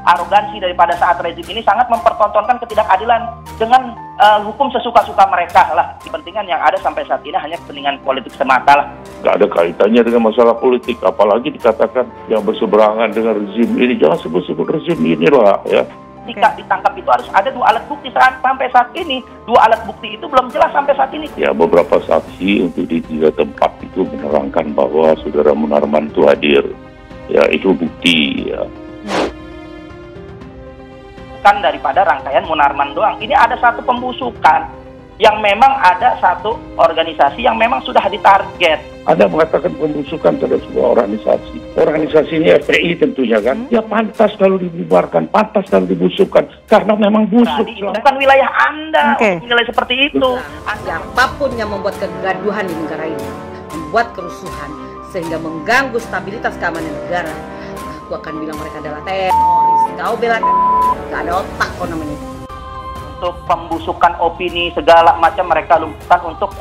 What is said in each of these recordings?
arogansi daripada saat rezim ini sangat mempertontonkan ketidakadilan dengan hukum sesuka-suka mereka lah. Kepentingan yang ada sampai saat ini hanya kepentingan politik semata lah. Nggak ada kaitannya dengan masalah politik, apalagi dikatakan yang berseberangan dengan rezim ini. Jangan sebut-sebut rezim inilah ya. Jika ditangkap itu harus ada 2 alat bukti. Sampai saat ini 2 alat bukti itu belum jelas sampai saat ini. Ya, beberapa saksi untuk di 3 tempat itu menerangkan bahwa saudara Munarman itu hadir. Ya, itu bukti ya. Kan daripada rangkaian Munarman doang. Ini ada satu pembusukan yang memang ada satu organisasi yang memang sudah ditarget. Anda mengatakan pembusukan terhadap sebuah organisasi. Organisasinya FPI tentunya kan. Ya pantas kalau dibubarkan, pantas kalau dibusukkan. Karena memang busuk. Bukan wilayah Anda untuk menilai seperti itu. Siapapun yang membuat kegaduhan di negara ini, membuat kerusuhan, sehingga mengganggu stabilitas keamanan negara, aku akan bilang mereka adalah teroris. Kau bela gak ada otak kok namanya. Untuk pembusukan opini segala macam mereka lumpuhkan untuk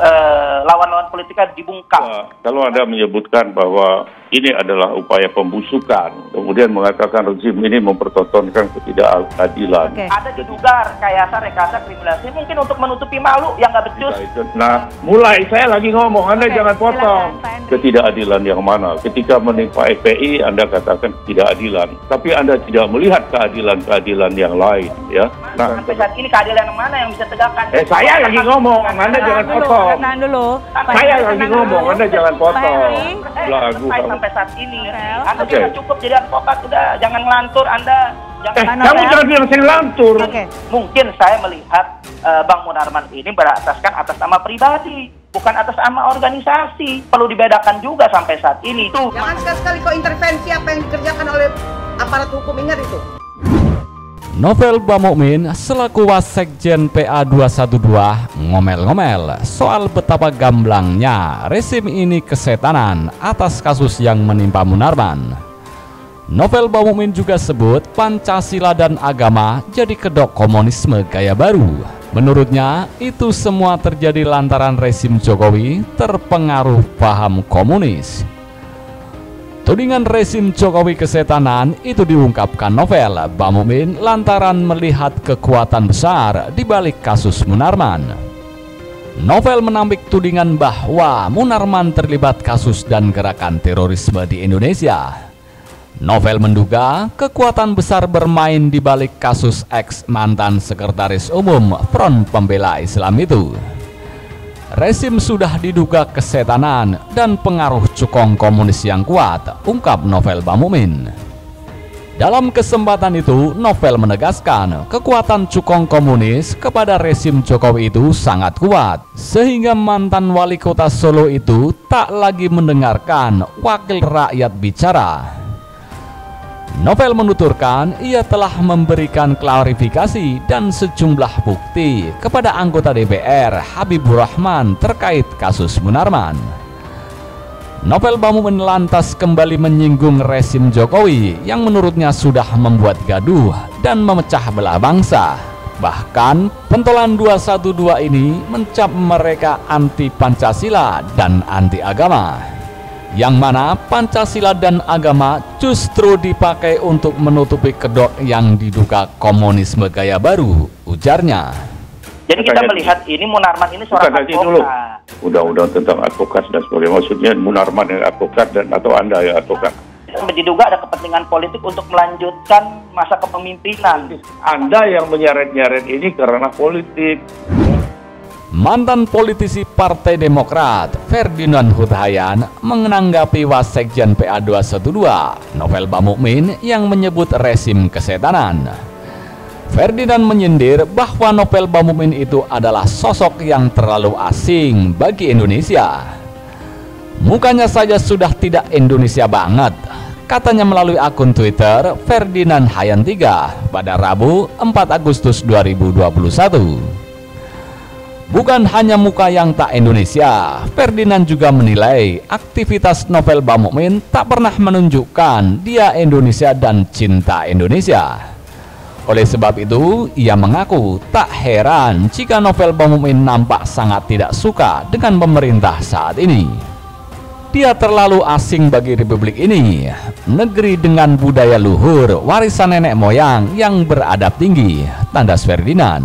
lawan-lawan politiknya dibungkam. Kalau Anda menyebutkan bahwa ini adalah upaya pembusukan, kemudian mengatakan rezim ini mempertontonkan ketidakadilan. Ada diduga rekayasa kriminalisasi mungkin untuk menutupi malu yang nggak becus. Nah, mulai saya lagi ngomong, Anda jangan potong. Ketidakadilan yang mana? Ketika menimpa FPI, Anda katakan ketidakadilan, tapi Anda tidak melihat keadilan-keadilan yang lain, ya. Nah, sampai saat ini keadilan yang mana yang bisa tegakkan? Saya lagi ngomong, Anda jangan potong. Saya lagi ngomong, Anda jangan potong. Lagu sampai saat ini, Anda sudah cukup jadi advokat, sudah jangan ngelantur, Anda. Kamu jangan bilang saya ngelantur. Mungkin saya melihat Bang Munarman ini berataskan atas nama pribadi, bukan atas nama organisasi. Perlu dibedakan juga sampai saat ini. Jangan sekali-sekali kau intervensi apa yang dikerjakan oleh aparat hukum, ingat itu. Novel Bamukmin selaku Wasekjen PA 212 ngomel-ngomel soal betapa gamblangnya rezim ini kesetanan atas kasus yang menimpa Munarman. Novel Bamukmin juga sebut Pancasila dan agama jadi kedok komunisme gaya baru. Menurutnya itu semua terjadi lantaran rezim Jokowi terpengaruh paham komunis. Tudingan rezim Jokowi kesetanan itu diungkapkan Novel Bamukmin lantaran melihat kekuatan besar di balik kasus Munarman. Novel menampik tudingan bahwa Munarman terlibat kasus dan gerakan terorisme di Indonesia. Novel menduga kekuatan besar bermain di balik kasus ex mantan sekretaris umum Front Pembela Islam itu. Rezim sudah diduga kesetanan dan pengaruh cukong komunis yang kuat, ungkap Novel Bamukmin. Dalam kesempatan itu, Novel menegaskan kekuatan cukong komunis kepada rezim Jokowi itu sangat kuat, sehingga mantan wali kota Solo itu tak lagi mendengarkan wakil rakyat bicara. Novel menuturkan ia telah memberikan klarifikasi dan sejumlah bukti kepada anggota DPR Habibur Rahman terkait kasus Munarman. Novel Bamukmin lantas kembali menyinggung rezim Jokowi yang menurutnya sudah membuat gaduh dan memecah belah bangsa. Bahkan pentolan 212 ini mencap mereka anti Pancasila dan anti agama, yang mana Pancasila dan agama justru dipakai untuk menutupi kedok yang diduga komunisme gaya baru, ujarnya. Jadi kita melihat ini Munarman ini seorang advokat. Undang-undang tentang advokat dan sebagainya, maksudnya Munarman yang advokat dan atau Anda yang advokat. Diduga ada kepentingan politik untuk melanjutkan masa kepemimpinan. Anda yang menyeret-nyeret ini karena politik. Mantan politisi Partai Demokrat Ferdinand Hutahayan menanggapi Wasekjen PA 212 Novel Bamukmin yang menyebut rezim kesetanan. Ferdinand menyindir bahwa Novel Bamukmin itu adalah sosok yang terlalu asing bagi Indonesia. Mukanya saja sudah tidak Indonesia banget, katanya melalui akun Twitter Ferdinand Hayan 3 pada Rabu 4 Agustus 2021. Bukan hanya muka yang tak Indonesia, Ferdinand juga menilai aktivitas Novel Bamukmin tak pernah menunjukkan dia Indonesia dan cinta Indonesia. Oleh sebab itu, ia mengaku tak heran jika Novel Bamukmin nampak sangat tidak suka dengan pemerintah saat ini. dia terlalu asing bagi republik ini, negeri dengan budaya luhur, warisan nenek moyang yang beradab tinggi, tandas Ferdinand.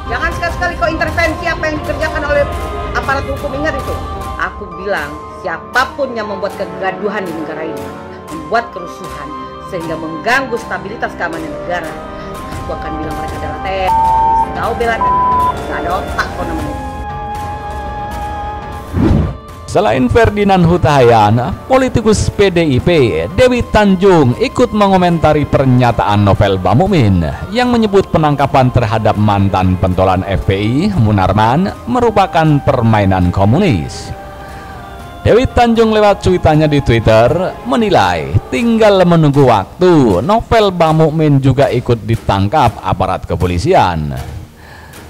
Jangan sekali-sekali kau intervensi apa yang dikerjakan oleh aparat hukum, ingat itu. Aku bilang siapapun yang membuat kegaduhan di negara ini, membuat kerusuhan sehingga mengganggu stabilitas keamanan negara, aku akan bilang mereka adalah teroris. Kau bela nggak ada otak kau namanya. Selain Ferdinand Huta Hayan, politikus PDIP Dewi Tanjung ikut mengomentari pernyataan Novel Bamukmin yang menyebut penangkapan terhadap mantan pentolan FPI Munarman merupakan permainan komunis. Dewi Tanjung lewat cuitannya di Twitter menilai tinggal menunggu waktu Novel Bamukmin juga ikut ditangkap aparat kepolisian.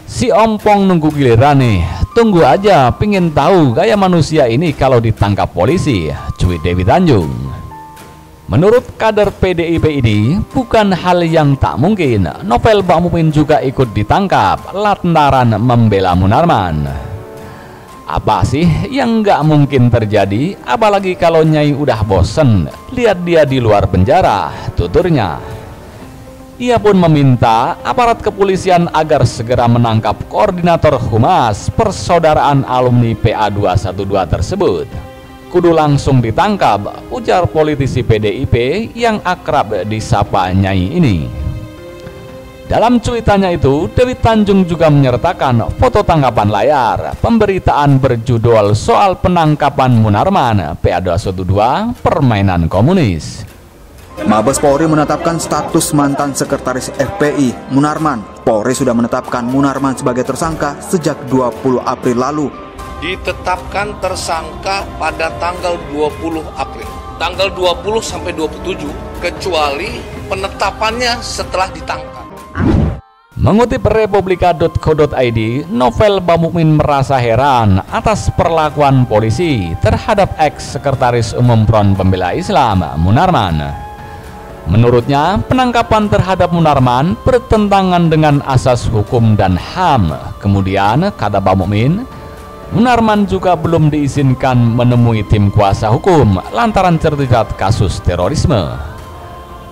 Si ompong nunggu giliran nih, tunggu aja pingin tahu gaya manusia ini kalau ditangkap polisi, cuit Dewi Tanjung. Menurut kader PDIP ini, bukan hal yang tak mungkin Novel Bamukmin juga ikut ditangkap lantaran membela Munarman. Apa sih yang nggak mungkin terjadi, apalagi kalau Nyai udah bosen lihat dia di luar penjara, tuturnya. Ia pun meminta aparat kepolisian agar segera menangkap koordinator Humas Persaudaraan Alumni PA 212 tersebut. Kudu langsung ditangkap, ujar politisi PDIP yang akrab disapa Nyai ini. Dalam cuitannya itu, Dewi Tanjung juga menyertakan foto tangkapan layar pemberitaan berjudul soal penangkapan Munarman PA 212 permainan komunis. Mabes Polri menetapkan status mantan sekretaris FPI Munarman. Polri sudah menetapkan Munarman sebagai tersangka sejak 20 April lalu. Ditetapkan tersangka pada tanggal 20 April. Tanggal 20 sampai 27, kecuali penetapannya setelah ditangkap. Mengutip republika.co.id, Novel Bamukmin merasa heran atas perlakuan polisi terhadap ex-sekretaris umum Front Pembela Islam Munarman. Menurutnya, penangkapan terhadap Munarman bertentangan dengan asas hukum dan HAM. Kemudian, kata Bamukmin, Munarman juga belum diizinkan menemui tim kuasa hukum lantaran terjerat kasus terorisme.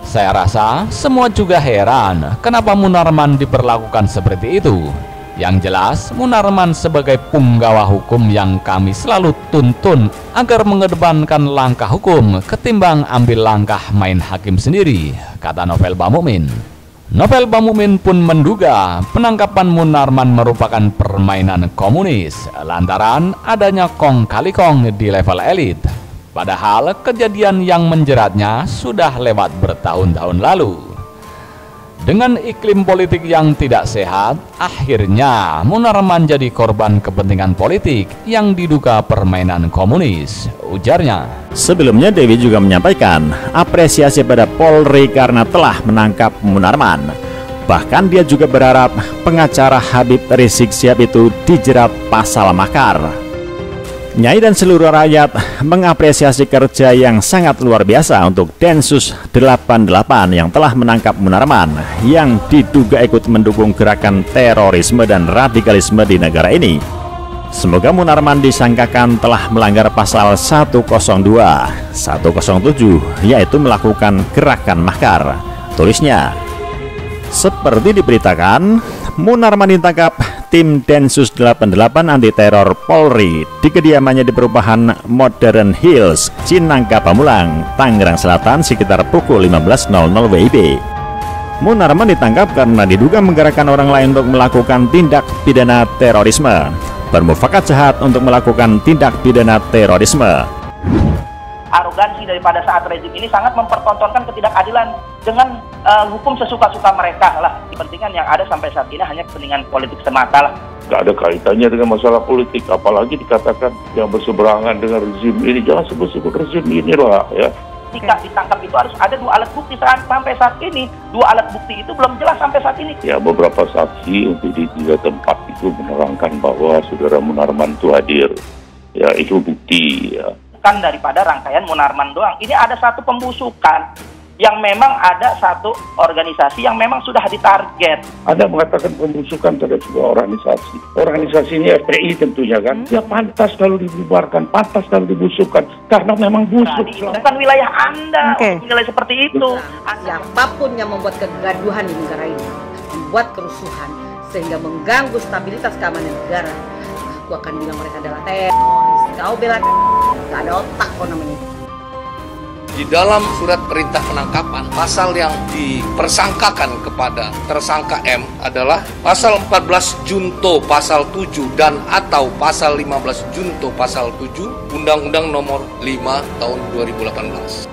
Saya rasa semua juga heran kenapa Munarman diperlakukan seperti itu. Yang jelas, Munarman sebagai punggawa hukum yang kami selalu tuntun agar mengedepankan langkah hukum ketimbang ambil langkah main hakim sendiri, kata Novel Bamukmin. Novel Bamukmin pun menduga penangkapan Munarman merupakan permainan komunis lantaran adanya kong kali kong di level elit. Padahal kejadian yang menjeratnya sudah lewat bertahun-tahun lalu. Dengan iklim politik yang tidak sehat, akhirnya Munarman jadi korban kepentingan politik yang diduga permainan komunis, ujarnya. Sebelumnya Dewi juga menyampaikan apresiasi pada Polri karena telah menangkap Munarman. Bahkan dia juga berharap pengacara Habib Rizik Syihab itu dijerat pasal makar. Nyai dan seluruh rakyat mengapresiasi kerja yang sangat luar biasa untuk Densus 88 yang telah menangkap Munarman yang diduga ikut mendukung gerakan terorisme dan radikalisme di negara ini. Semoga Munarman disangkakan telah melanggar pasal 102, 107, yaitu melakukan gerakan makar, tulisnya. Seperti diberitakan, Munarman ditangkap tim Densus 88 anti teror Polri di kediamannya di perumahan Modern Hills, Cinangka Pamulang, Tangerang Selatan sekitar pukul 15.00 WIB. Munarman ditangkap karena diduga menggerakkan orang lain untuk melakukan tindak pidana terorisme, bermufakat jahat untuk melakukan tindak pidana terorisme. Arogansi daripada saat rezim ini sangat mempertontonkan ketidakadilan dengan hukum sesuka-suka mereka lah. Kepentingan yang ada sampai saat ini hanya kepentingan politik semata lah. Nggak ada kaitannya dengan masalah politik, apalagi dikatakan yang berseberangan dengan rezim ini. Jangan sebut-sebut rezim inilah ya. Jika ditangkap itu harus ada 2 alat bukti. Sampai saat ini 2 alat bukti itu belum jelas sampai saat ini. Ya, beberapa saksi untuk di 3 tempat itu menerangkan bahwa saudara Munarman itu hadir. Ya, itu bukti ya. Bukan daripada rangkaian Munarman doang. Ini ada satu pembusukan yang memang ada satu organisasi yang memang sudah ditarget. Anda mengatakan pembusukan terhadap sebuah organisasi. Organisasinya FPI tentunya kan. Ya pantas kalau dibubarkan, pantas kalau dibusukkan. Karena memang busuk. Bukan wilayah Anda untuk menilai seperti itu. Siapapun yang membuat kegaduhan di negara ini, membuat kerusuhan, sehingga mengganggu stabilitas keamanan negara, aku akan bilang mereka adalah teroris. Kau bela gak ada otak kok namanya. Di dalam surat perintah penangkapan, pasal yang dipersangkakan kepada tersangka M adalah pasal 14 Junto pasal 7 dan atau pasal 15 Junto pasal 7 Undang-Undang Nomor 5 Tahun 2018.